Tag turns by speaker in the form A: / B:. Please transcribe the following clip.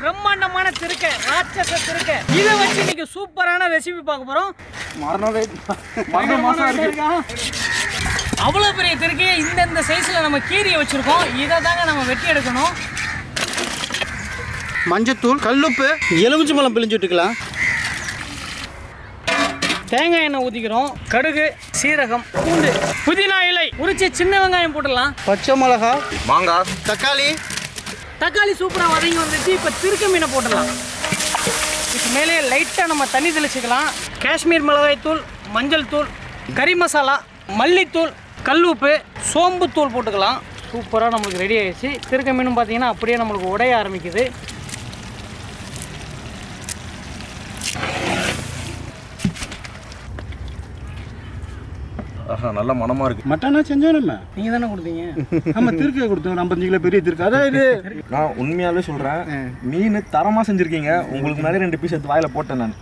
A: பிரம்மாண்டமான திருக்கை, ராட்சச திருக்கை. இதை வச்சு இன்னைக்கு சூப்பரான ரெசிபி பார்க்க போறோம். அவ்வளோ பெரிய திருக்கையை இந்த சைஸில் நம்ம கீரியை வச்சுருக்கோம். இதை தாங்க நம்ம வெட்டி எடுக்கணும்.
B: மஞ்சத்தூள், கல்லுப்பு, எலுமிச்சை பழம் பிழிஞ்சு விட்டுக்கலாம்.
A: தேங்காய் எண்ணெய் ஊற்றிக்கிறோம். கடுகு, சீரகம், பூண்டு, புதினா இலை, உரிச்சு சின்ன வெங்காயம் போட்டுடலாம்.
B: பச்சை மிளகா,
C: மாங்காய்,
A: தக்காளி சூப்பராக வதங்கி வந்துச்சு. இப்போ திருக்க மீனை போட்டுடலாம். இதுக்கு மேலே லைட்டாக நம்ம தண்ணி தெளிச்சுக்கலாம். காஷ்மீர் மிளகாய் தூள், மஞ்சள் தூள், கறி மசாலா, மல்லித்தூள், கல் உப்பு, சோம்புத்தூள் போட்டுக்கலாம். சூப்பராக நம்மளுக்கு ரெடி ஆகிடுச்சு. திருக்க மீனும் பார்த்தீங்கன்னா அப்படியே நம்மளுக்கு உடைய ஆரம்பிக்குது.
C: நல்ல மனமா இருக்கு.
B: மட்டனா செஞ்சோம் நம்ம.
A: நீங்கள் தானே கொடுத்தீங்க.
B: நம்ம திருக்கை கொடுத்தோம். 55 கிலோ பெரிய திருக்கை. அதான் இது.
C: நான் உண்மையாவே சொல்றேன், மீன் தரமா செஞ்சிருக்கீங்க. உங்களுக்கு மேலே 2 பீஸ் எடுத்து வாயில போட்டேன் நான்.